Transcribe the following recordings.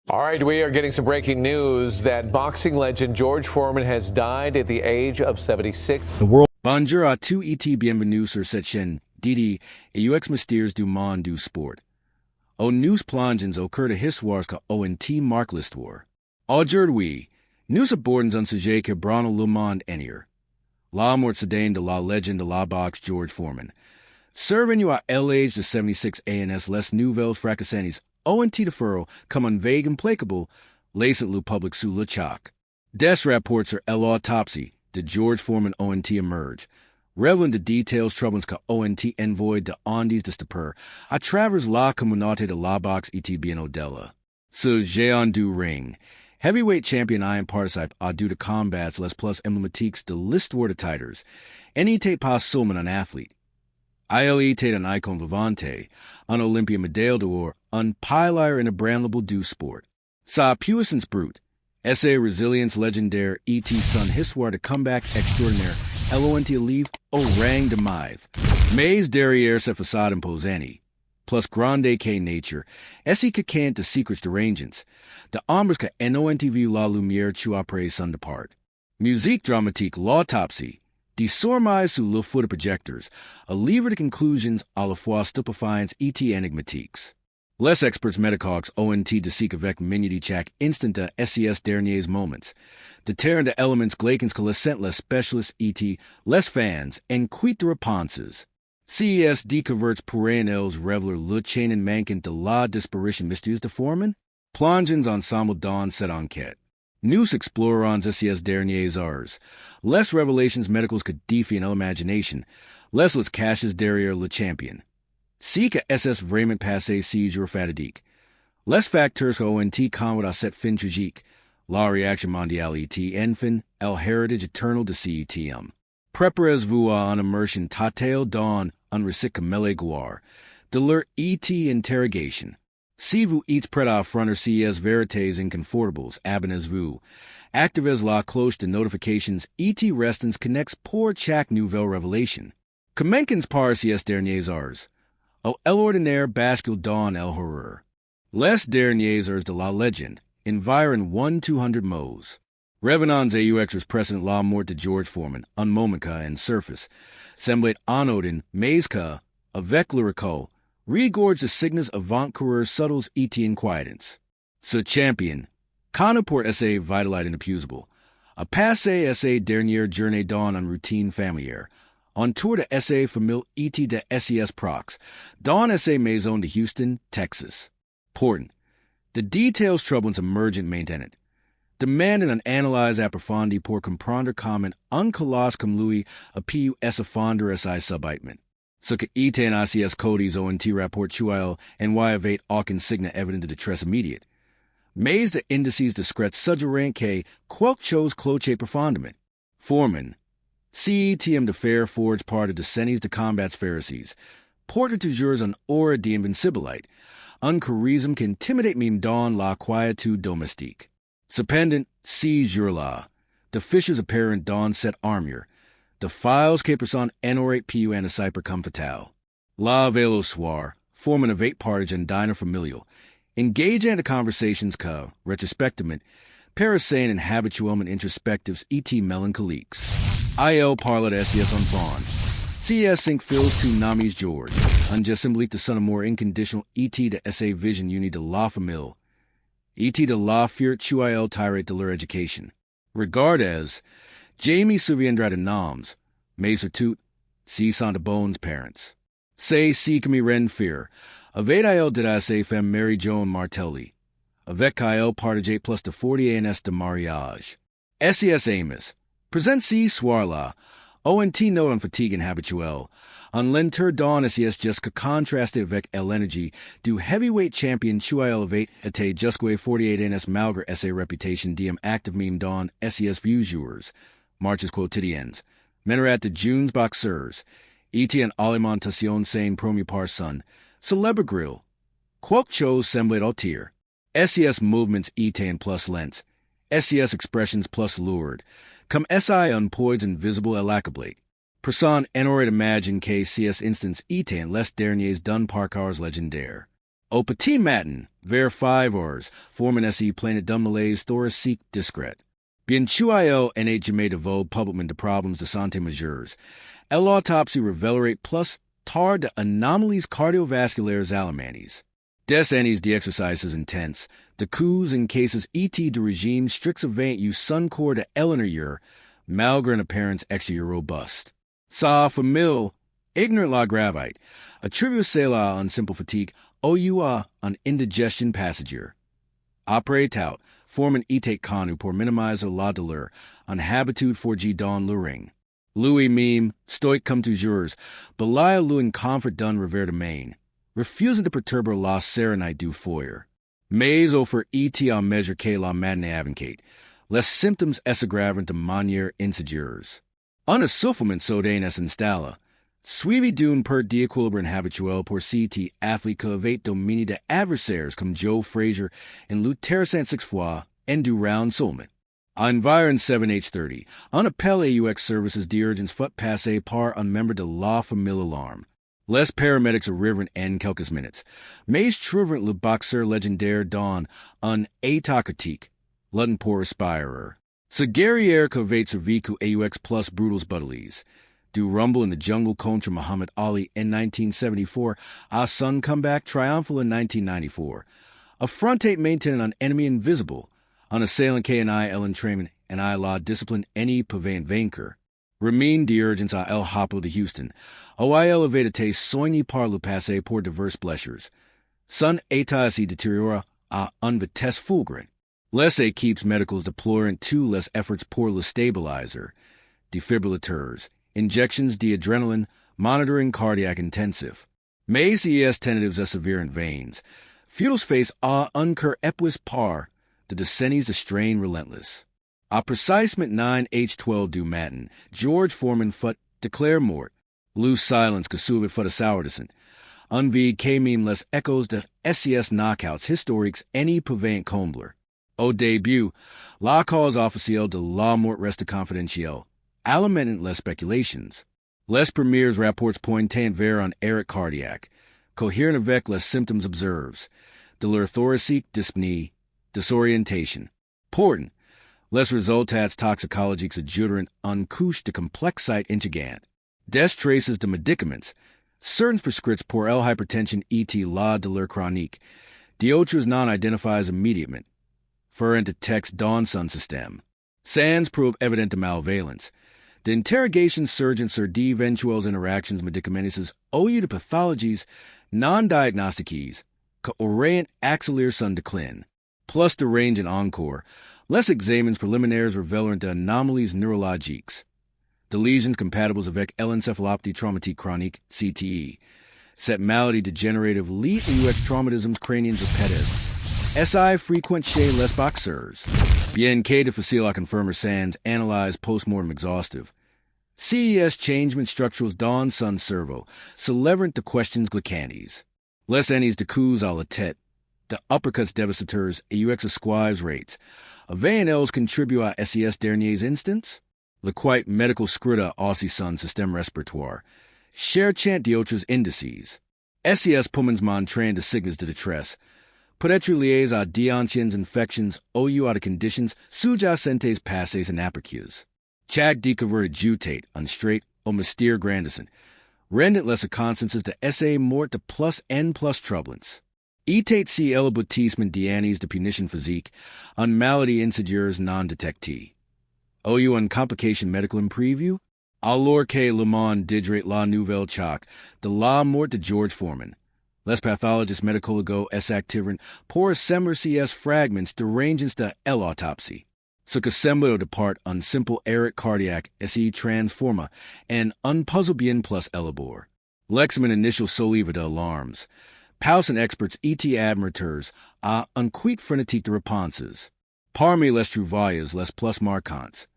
All right, we are getting some breaking news that boxing legend George Foreman has died at the age of 76. The world. Bonjour à tous et bienvenue sur cette chaîne. Didi et UX mystères du monde du sport. Au nous plongeons au cœur de histoires que ONT marque l'histoire. Aujourd'hui, nous abordons un sujet qui ébranle le monde entier. La mort soudaine de la légende de la boxe George Foreman. Survenu à l'âge de 76 ans, les nouvelles fracassantes ONT de furrow comme un vague implacable, laissent le public sous le choc. Des rapports sur l'Autopsy de George Foreman ONT emerge, révélant de details troublants que ONT envoie de ondes de stupeur à travers la communauté de la boxe et bien au-delà. Ce géant du ring, heavyweight champion Ian participe à deux de combats les plus emblématiques de l'histoire de titles, et n'était pas seulement un athlète. Il était un icône vivante, un Olympia médaille d'or, un pilier inébranlable du sport. Sa puissance brute, sa résilience légendaire et son histoire de comeback extraordinaire, l'ont livre au rang de maïve. Mais derrière sa façade imposante, plus grande que nature, est-ce que quant de secrets derangeants, de ombres que n'ont vu la lumière tu après son départ. Musique dramatique, l'autopsie, des sourmailles sous le feu de projecteurs, a livre de conclusions à la fois stupéfiantes et énigmatiques. Les experts médicaux ont de seek avec minuti chaque instant de ces derniers moments, de terrain de éléments gleichens que les sent les spécialistes et les fans, en quit de réponses. CES découvertes pourraient elles révéler le chaînon manquant de la disparition mystérieuse de Foreman? Plongeons ensemble dans cette enquête. Nous explorons ces dernières heures, les révélations médicales que défient l'imagination, les caches derrière le champion. Si que SS vraiment passé si jours fatidiques, les facteurs que ont conduit à cette fin tragique, la réaction mondiale et enfin, el héritage éternel de CETM. Préparez-vous à une immersion totale dans un récit comme l'égoire, de leur interrogation. Si vous êtes prêt à affronter ces vérités inconfortables, abonnez-vous. Activez la cloche de notifications et restons connectés pour chaque nouvelle révélation. Commençons par ces dernières heures. Au l'ordinaire bascule dans l'horreur. Les dernières heures de la légende, environ 1-200 mots. Revenons à UX's précédent la mort de George Foreman, un moment que, en surface, semblait anodin, mais que, avec le recul, regorge de signes avant-coureurs subtles et inquiétants. Ce champion, connu pour sa vitalité inépuisable, a passé sa dernière journée dans une routine familière, autour de sa famille et de ses proches, dans sa maison de Houston, Texas. Pourtant, de details troublants emergent maintenant, demandant une analyse approfondie pour comprendre comment un colosse comme lui a pu s'effondrer à sa subitement. Ce que était en ACS codes ONT rapport chuel avait aucun signe évident de détresse immédiate. Mais de indices discrets suggérant que quelque chose clochait profondément. Foreman, CETM de faire forge part de décennies de combats féroces, porte toujours un aura d'invincibilité, un charisme qui intimidate même dans la quiétude domestique. Cependant, ces jours-là, de fiches apparent dans cette armure, de files que personne n'aurait pu anticiper comme fatales. La veille au soir, Foreman avait partage un dîner familial, engageant de conversations que, rétrospectivement, paraissaient inhabituellement introspectives et mélancoliques. Il parle de ses enfants. CS5 fils tu nomis George, un symbolique de son amour inconditionnel et de sa vision unie de la famille, et de la fière chuel tirée de leur éducation. Regardez, Jamie souviendra de noms, mais surtout, si sont de bons parents. C'est si que me rend fier, avec il de sa femme Mary Joan Martelli, avec il partageait plus de 40 ans de mariage. SES Amos, présent si soir-là, ONT note en fatigue inhabituelle, en lenteur dans SES jusqu'à contraster avec l'énergie du heavyweight champion chuel avait été jusqu'à 48 ans malgré sa réputation diem active même dans SES vieux jours, marches quotidiennes, menerat de jeunes boxeurs, et en alimentation saine premier par son, célèbre grill. Quelque chose semblait autir. SES movements étaient plus lents, SES expressions plus lourdes, comme SI un poids invisible et l'accable. Personne n'aurait imaginé que ces instants étaient les derniers d'un parcours légendaire. Au petit matin, vers 5 heures, Foreman SE planet d'un malaise thoracique discret. Bien chuio et jamais de vos publiquement de problems de santé majeurs. L'autopsie révélerait plus tard de anomalies cardiovasculaires alemanies. Des années d'exercices intenses, de coups in cases de regime stricts avant u sun corps de Eleanor malgré une apparence extra robuste. Sa famille, ignorant la gravite, attribue cela en simple fatigue, ou an indigestion passager. Après tout, Foreman était connu pour minimiser la douleur, en habitude forgée dans le ring. Louis Mime, stoique comme toujours, belia lui confort d'un revers de main, refusing de perturber la sérénité du foyer. Mais offre en mesure que la matinée avançait, les symptômes s'aggravent de manière insidieuse. Un essoufflement soudain s'installe, suivi d'une perte d'équilibre habituelle pour cet athlète qui avait dominé des adversaires comme Joe Frazier en lutte 6 fois en 2 rounds seulement. Environ 7h30, un appel aux services d'urgence fut passé par un membre de la famille alarme. Les paramedics arrivèrent en quelques minutes, mais trouvèrent le boxeur légendaire dans un état critique, l'un pour respirer. Ce guerrier qui avait survécu aux plus brutales batailles, du rumble in the jungle contre Muhammad Ali in 1974 à son comeback triumphal in 1994, affrontait maintenant un ennemi invisible, un assailant qui en l'entraînement et la discipline any pouvait vaincre. Remine d'urgence à El Hapo de Houston, où il avait été soigné par le passé pour diverses blessures. Son état s'y détériora à une vitesse fulgurante. Les équipes médicales déplorent tous les efforts pour le stabiliser. Defibrillateurs, injections d'adrénaline, monitoring cardiac intensif. Mais ces tentatives à sévères veins, futile face à un cœur épuisé par de décennies de strain relentless. À précisément 9h12 du matin, George Foreman fut déclaré mort. Loose silence que suivit fut assourdissant. Un vide que même les échos de SES knockouts historiques any pouvaient combler. Au début, la cause officielle de la mort reste confidentielle, alimentant les spéculations. Les premiers rapports pointaient vers un arrêt cardiaque, cohérent avec les symptômes observés, douleur thoracique, dyspnée, disorientation. Pourtant, les résultats toxicologiques adjurent une couche de complexité intrigante. Des traces de médicaments, certains prescrits pour l'hypertension et la douleur chronique, d'autres non identifiés immédiatement, furent détectés dans son système. Sans preuve évidente de malveillance, d'interrogation surgent sur d'éventuelles interactions médicamenteuses au lieu de pathologies non diagnostiques qui auraient accéléré son déclin. Plus de range en encore, les examens préliminaires révélèrent d'anomalies neurologiques, de lésions compatibles avec l'encéphalopathie traumatique chronique, CTE. Cette maladie dégénérative lie aux traumatismes crâniens répétés. SI frequent chez les boxeurs, bien que difficile à confirmer sans analyse post-mortem exhaustive. CES changements structurels dans son cerveau soulèvent de questions glycantes. Les années de coups à la tête, de uppercuts dévastateurs et UX squaves rates, avaient-elles contribué à SES derniers instants? Le quite medical scruta aussi son système respiratoire, cherchant d'autres indices. SES poumons montrant de signes de détresse, peut-être liés à d'anciennes infections ou à des conditions sous-jacentes passées en apercus. Chaque découvert adjutate, un straight ou mystère grandissant, rendant les circonstances de essai mort de plus en plus troublants. Etait si l'aboutissement d'années de punition physique, une maladie insidieuse non détectée. Ou une complication médicale imprévue? Alors que le monde dirait la nouvelle choc de la mort de George Foreman. Les pathologistes médicaux s'activent pour assembler ces fragments de ranges de l'autopsie. Ce que semble de part un simple arrêt cardiaque s'y transforma en un puzzle bien plus élaboré. L'examen initial solive d'alarmes. Pausen experts admirateurs à un quite frénétique de réponses. Parmi les trouvailles les plus marquantes,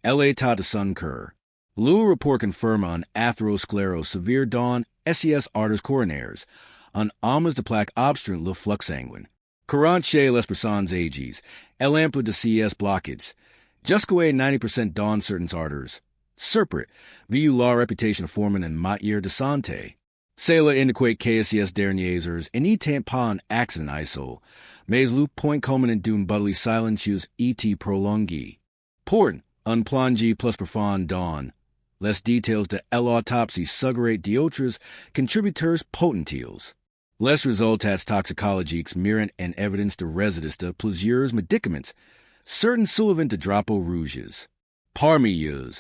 l'état de son cœur. Le rapport confirme un atherosclérose sévère dans SES artères coronaires, un amas de plaque obstruent le flux sanguin. Courant chez les personnes âgées, l'amplitude de CS blockades, jusqu'à 90% dans certaines artères. Surprit, vu la réputation de Foreman en matière de santé. Sailor indiquate KSCS derniers en etant pas un accident iso, mais le point culminant d'une bodily silencieux et prolongée. Portent, un plongée plus profond dans les details de l'autopsie suggèrent d'autres contributeurs potentiels. Les résultats toxicologiques mirent en évidence de résidus de plusieurs médicaments, certains soulevant de drapeaux rouges. Parmi eux,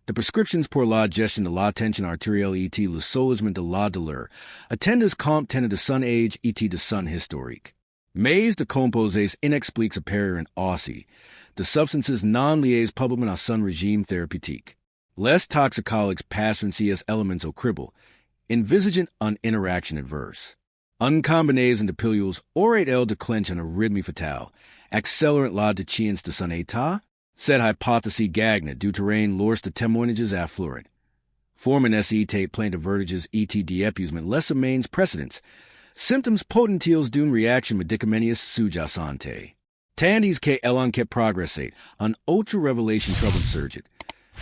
de prescriptions pour la gestion de la tension artérielle et le soulagement de la douleur, attendent compte tenu de son âge et de son historique. Mais de composés inexpliqués apparent aussi, de substances non liées publiquement à son régime thérapeutique. Les toxicologues passent ces éléments au crible, envisageant une interaction adverse. Une combinaison de pilules aurait-elle déclenché une arythmie fatale, accélérant la déchéance de son état? Cette hypothèse gagne du terrain lors de témoignages affluents. Foreman était plein de vertiges et d'épuisement les mains précédents, symptômes potentiels d'une réaction médicamenteuse sous-jacente. Tandis que l'enquête progressait, une autre révélation troublante surgit.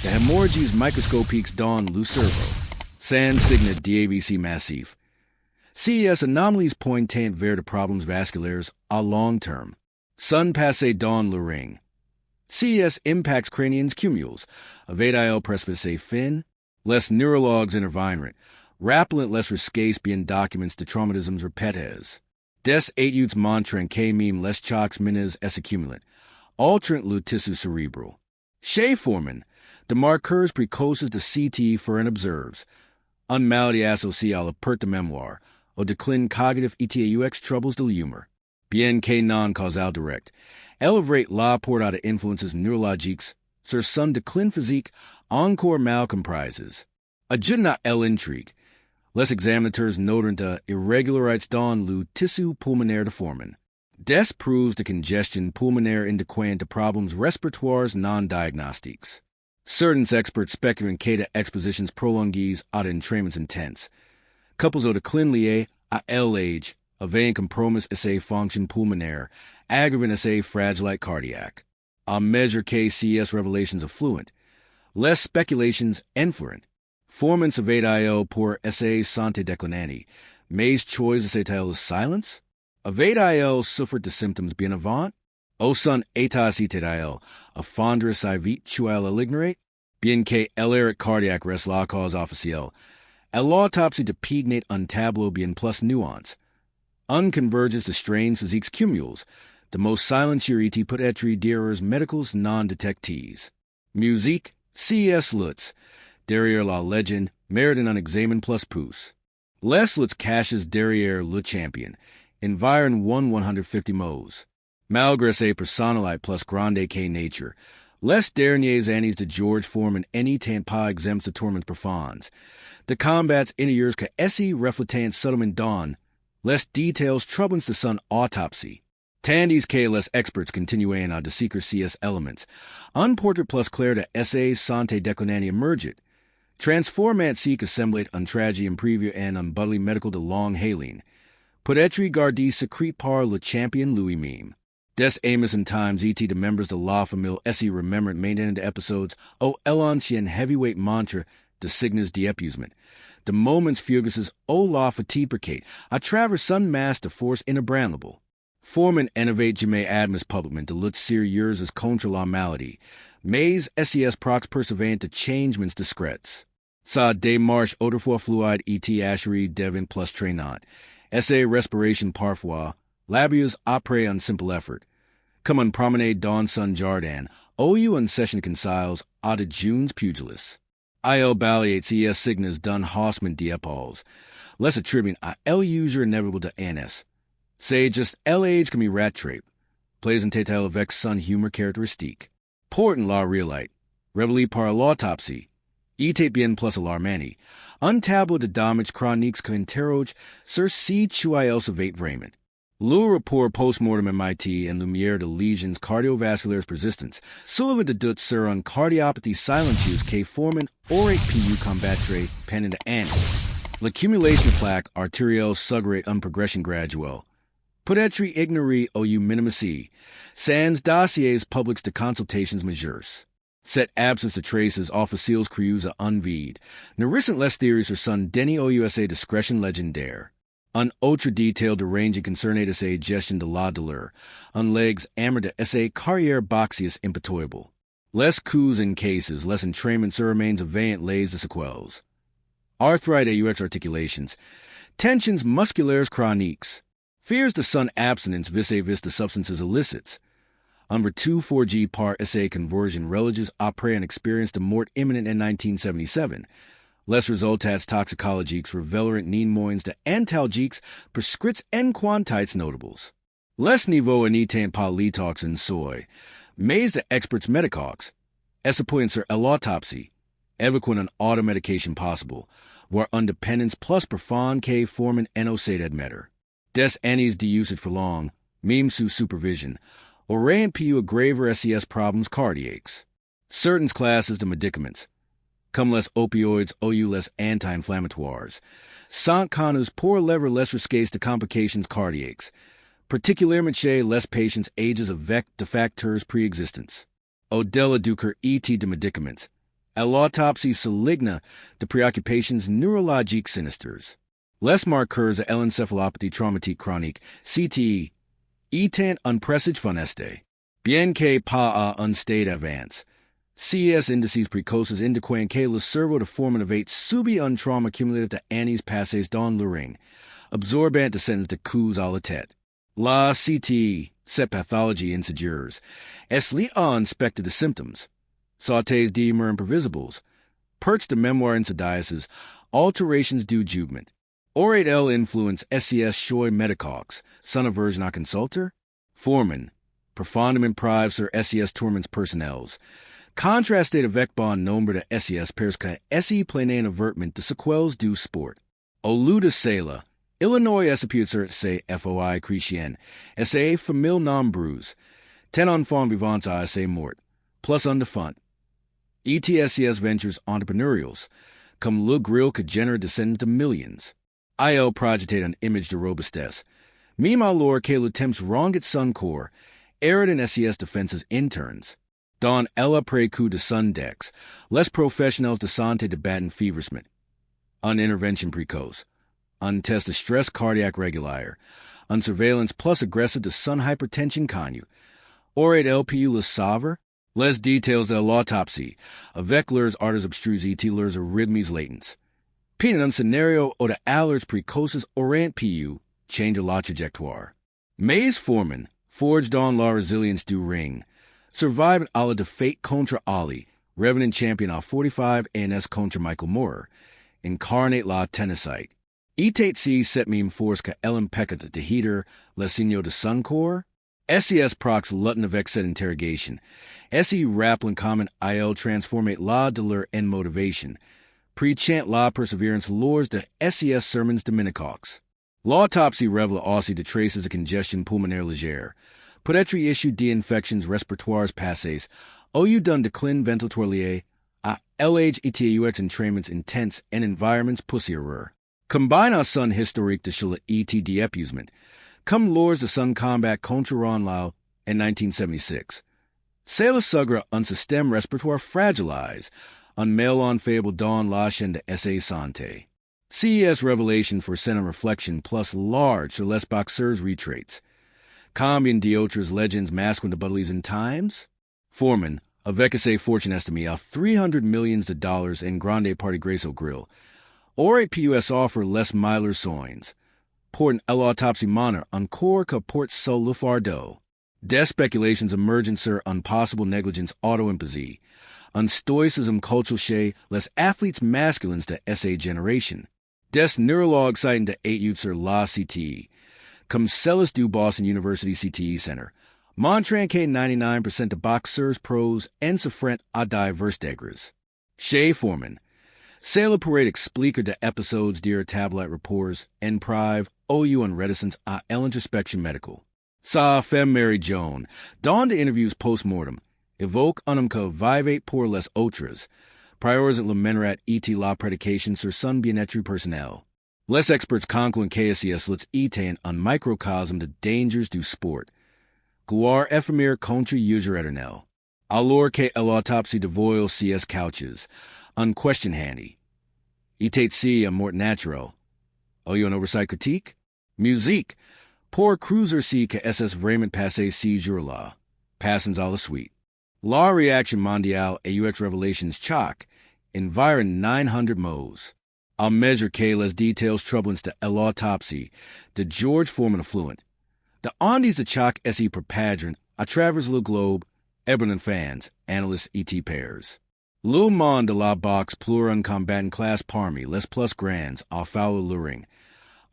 De hémorragies microscopiques dans le cerveau, sans signe d'AVC massif. Ces anomalies pointent vers de problèmes vasculaires à long terme. Sont passés dans le ring. Ces impacts crâniens cumules, avaient-ils précipité fin? Les neurologues intervinrent, rappelant les risques bien documents de traumatismes répétés. Des études montrant que même les chocs mineurs s'accumulent, altérant le tissu cérébral. Chez Foreman, de marqueurs précoces de CTE furent observés, une maladie associée à la perte de mémoire, au déclin cognitif et aux troubles de l'humeur. Bien que non causal direct, élèverait l'apport de influences neurologiques sur son déclin physique encore mal comprises. Adjudant à l'intrigue, les examinateurs notent de irrégularités dans le tissu pulmonaire de Foreman. Des preuves de congestion pulmonaire indiquant de problèmes respiratoires non diagnostiques. Certains experts spéculent que de expositions prolongées à d'entraînements intenses, couples au déclin lié à l'âge, avaient compromis sa fonction pulmonaire, aggravant sa fragilité cardiaque. À mesure que ces révélations affluent, les spéculations influent. Foreman avait-il pour sa santé déclinante, mais choice était-il silence? Avait-il souffert de symptômes bien avant? Au son état était-il à fondre sa vie à l'ignorer? Bien que l'erreur cardiaque reste la cause officielle, l'autopsie dépigne un tableau bien plus nuancé. Un convergence de strains physiques cumules, de most silencieux peut-être d'erreurs médicales non détectées. Musique, C.S. LİGHTS, derrière la légende, méritent un examen plus pouce. Les LİGHTS caches derrière le champion, environ 150 mots. Malgré ses personnalités plus grandes que nature, les dernières années de George Foreman n'étaient pas exemptes de tourments profonds, de combats intérieurs que essaient reflétant subtilement dans les détails troublants de son autopsie. Tandis que les experts continuaient à déchiffrer ces éléments, un portrait plus clair de sa santé déclinante émergit, transformant ce qui semblait une tragédie imprévue en un bodily medical de longue haleine, peut-être gardé secret par le champion lui-même. Des Amos and Times et de members de la famille essaient remembered maintenant episodes au l'ancien heavyweight mantra de signes d'épuisement, de moments fugaces au la fatigue percate à travers son masse de force inébranlable. Foreman innovate jamais admis publiquement de lutte sérieuse contre la maladie, mais SES prox persévérant de changements discrets. Sa démarche autrefois fluide et acherie devint plus traînante, sa respiration parfois labieuse après un simple effort. Comme une promenade dans son jardin, ou une session concise à de jeunes pugilistes. Il balayait ces signes d'un haussement d'épaules, les attribuant à l'usure inévitable de NS. C'est juste l'âge comme rat trape, plaisantait-elle avec son humeur caractéristique. Pourtant la réalité, révélée par l'autopsie, était bien plus alarmante. Un tableau de dommages chroniques qu'interroge sur si tu as savait vraiment. Le rapport post-mortem MIT en lumière de lésions cardiovasculaires persistantes soulève de doutes sur une cardiopathie silencieuse que Foreman aurait pu combattre pendant des années. L'accumulation de plaques artérielles suggère une progression graduelle. Peut-être ignorée au minimum sans dossiers publics de consultations majeures. Set absence of traces off seals crews are unvied. Narissant less theories are son Denny OUSA discretion legendaire. Un ultra detailed deranging concernate sa gestion de la douleur. Un legs amor de sa carrière boxius impitoyable. Less coups in cases, less entrainment sur remains of vaillant lays de sequels. Arthrite aux articulations. Tensions musculaires chroniques. Fears the sun abstinence vis-a-vis the substances illicits. Under 2,4G par SA conversion religious après an experience de mort imminent in 1977. Les resultats toxicologiques for velerant neen moins de antalgiques prescrits en quantites notables. Les niveau en etant polytox en soy. Mais de experts medicox. Essapoint sur l'autopsy. Evoquent an automedication possible. Where undependence plus profound K Foreman enosate admetter. Des annies de usage for long. Meme sous supervision. Orain pu graver SES problems cardiacs. Certain classes de medicaments. Come less opioids, OU less anti-inflammatoires. Sant canus pour lever less risques de complications cardiacs. Particularmente chez less patients ages of vec de facteurs pre-existence. Odella ducer et de medicaments. L'autopsy saligna de preoccupations neurologiques sinisters. Les marqueurs de l'encephalopathy traumatique chronique, CTE. Etant unpresage funeste. Bien que pas à un stade avance. CES indices precoces indiquent que le cerveau de forme of 8 subi un trauma cumulative de années passées dans le ring. Absorbant descendants de coups à la tête. La CTE, cette pathology insidures. Es li a inspected the symptoms. Sautés d'humor imprevisibles. Perks de memoire insidiaces. Alterations du jugement. Orate L influence SCS Shoy medicox, son of version a consulter. Foreman. Profundum imprives sur SES tourments personnels. Contrasted avec bon nombre de SES pairs que SE plein avertment de sequels du sport. Olu de Sela. Illinois esaputser se FOI Christian. SA famille nombreux. 10 enfants vivants à SA mort. Plus undefunt. ETSCS ventures entrepreneurials. Comme le grill que génère descendants de millions. IL projetate an image de robustesse. Meme alors que le temps ronget sun corps. Arid and SES defenses interns. Don ella pre coup de sun decks. Les professionnels de santé de batten feversment. Un intervention precoce. Un test de stress cardiac regulaire. Un surveillance plus aggressive de sun hypertension connu. Orate LPU le saver. Les details de l'autopsy. Avec leurs artes obstrus et leurs arrhythmies latents. Pin un scenario ou de allers precoces orient pu, change la trajectoire. Mais Foreman, forged on la resilience du ring. Survived à la défaite contre Ali, revenant champion à 45 ANS contre Michael Moore. Incarnate la tennisite. Etate C set meme force que Ellen Peckett de heater, le signo de Suncor. SES prox lutten avec set interrogation. SE rappelin common IL transformate la de leur en motivation. Pre-chant la perseverance lures de SES sermons dominicox. L'autopsy revela aussi de traces of congestion pulmonaire légère. Peut-être issue d'infections respiratoires passées. OU done declin ventilatoire lié à LHETAUX entraînements intense en environments poussiéreux. Combine à son historique de chez le ETD épuisement. Comme lors de son combat contre Ron Lau in 1976. C'est le sugra un système respiratoire fragilise. Un mail on fable dans la chaîne de SA Santé. CES revelation for Senate reflection plus large sur les boxeurs retraits. Combien d'autres legends masquent de buddies in times? Foreman, avec sa fortune estimée à $300 millions in grande party grace au grill. Or PUS offer les milers soins. Port l'autopsy manner encore que port sol le fardeau. Des speculations emergent sur un possible negligence auto-imposée. Un stoicism cultural chez les athletes masculines de SA generation. Des neurologues citing de 8 youths sur la CTE. Comme celles du Boston University CTE Center. Montrant que 99% de boxeurs pros en souffrent à divers degrés. Chez Foreman. C'est le parade expliquer de episodes d'ir tablet rapports en prive OU en reticence à l'introspection medical. Sa femme Mary Joan. Dawn de interviews post-mortem. Evoque unum que vivate pour les autres. Priors le menerat et la prédication sur son bien-être personnel. Les experts concluent KSES lets etain un microcosme de dangers du sport. Guar éphémère contre user éternel. Alors que l'autopsie de voile CS couches, unquestioned handy. Etate si a mort natural. Oh, you an oversight critique? Musique. Pour cruiser si que SS vraiment passé si jour là. Passons à la suite. La reaction mondiale AUX revelations choc. Environ 900 mots. I'll measure que les details troublants de l'autopsie de George Foreman affluent. The ondies de choc se perpadrant à travers le globe, Eberlin fans, analysts et pairs. Le monde de la boxe pleur un combattant classe parmi les plus grands à foul luring.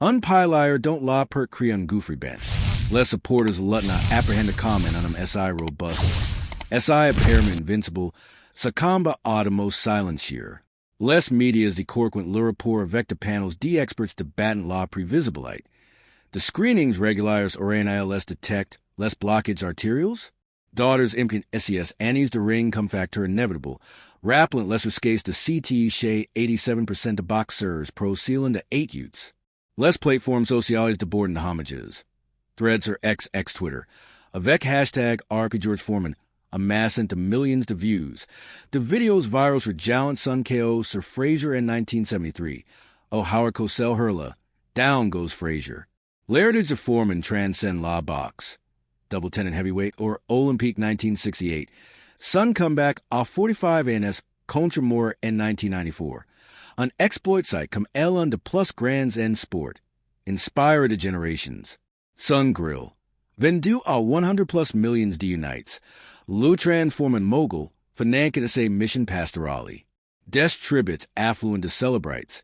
Un pilaire don't la per cri un gouffre bench. Les supporters lutna apprehend a comment on SI robust. SI apparent invincible, succumba automos silencier. Les medias de corquent le rapport avec the panels de experts debatant la previsibilite. The screenings regulars oranae les detect, les blockage arterials? Daughters impient SES annies de ring come factor inevitable. Rappelent lesser scase de CT chez 87% de boxers pro sealing de 8 youths. Les platform sociales de borden de homages. Threads or XX Twitter. Avec hashtag RP George Foreman amassing to millions of views. The videos virals for Jallant Sun KO Sir Fraser in 1973. Oh Howard Cosell Hurla. Down goes Fraser. L'heritage of Foreman transcend la boxe. Double tenant heavyweight or Olympique 1968. Sun comeback à 45 ans contre mort in 1994. An exploit site comme Ellen de plus grands en sport. Inspire de generations. Sun Grill. Vendu à 100 plus millions de unites. Lutran Foreman mogul. Financa de say mission pastorale. Des tributes affluent de celebrites.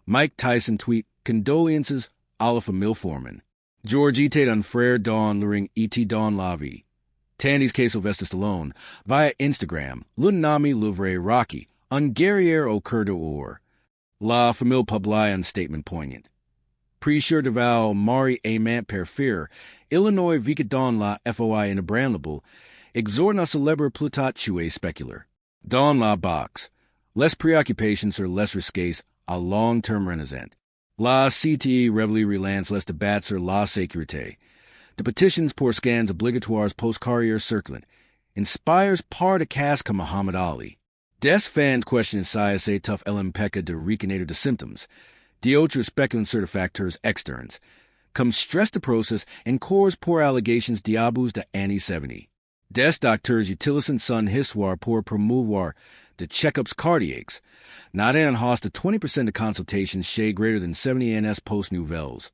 Mike Tyson tweet condolences à la famille Foreman. George etate un frère Dawn luring et Dawn Lavi. Tandy's case Sylvester Stallone via Instagram. Lunami Louvre Rocky. Un guerrier au cœur d'or. La famille publie un statement poignant. Pre-sure de val Mari aimant per fear. Illinois vicadon la FOI inébranlable. Exhortant à célèbre plutot chue specular. Dans la boxe. Less preoccupations sur less risques à long-term renaissance. La CTE readily relance less debats sur la sécurité. The petitions pour scans obligatoires post-carrière circulant. Inspires par de cast comme Muhammad Ali. Des fans question CSA tough LMPECA de recanator de symptoms. D'autres speculant certifacteurs externs. Come stress the process and cores pour allegations diabus de Annie 70. Des docteurs utilisant son histoire pour promouvoir the checkups cardiaques. Not in host to 20% of consultations chez greater than 70 NS post-nouvelles.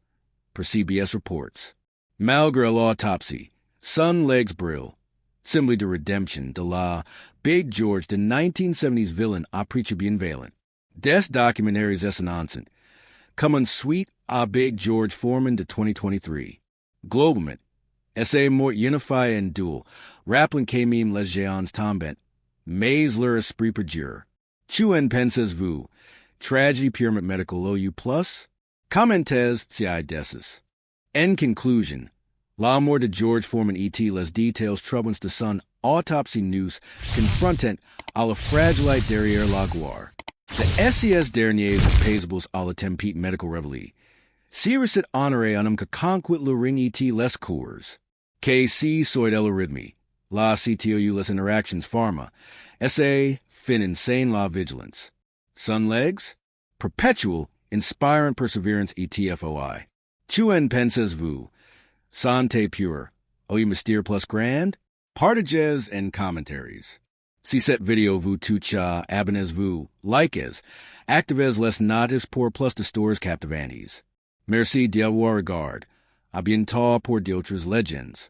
Per CBS reports. Malgré l'autopsie, Sun legs brill. Simply de redemption de la Big George, the 1970s villain à preacher bien valent. Des documentaries essonances. Come on sweet à Big George Foreman de 2023. Globalement. Essay mort unify and duel. Rappelin que meme les géants tombent. Mais leur esprit perjure. Chuen penses vous. Tragedy pyramid medical OU plus. Commentes si decis. En conclusion. La mort de George Foreman et les details troublants de son autopsy news confrontant à la fragilité derrière la gloire. The SES derniers paisables à la tempête medical réveillée. Si recit honoré en que conquit le ring et les cours. Que si soit l'rythmie. La CTOU les interactions pharma. SA fin insane la vigilance. Sun legs? Perpetual, inspiring perseverance et TFOI. Chuen penses vous. Santé pure. Oye mystere plus grand? Partages and commentaries. Si set video vous tucha, abonez vous, likez, activez les notices pour plus de stores captivantes. Merci d'avoir regard. A bientôt pour d'autres legends.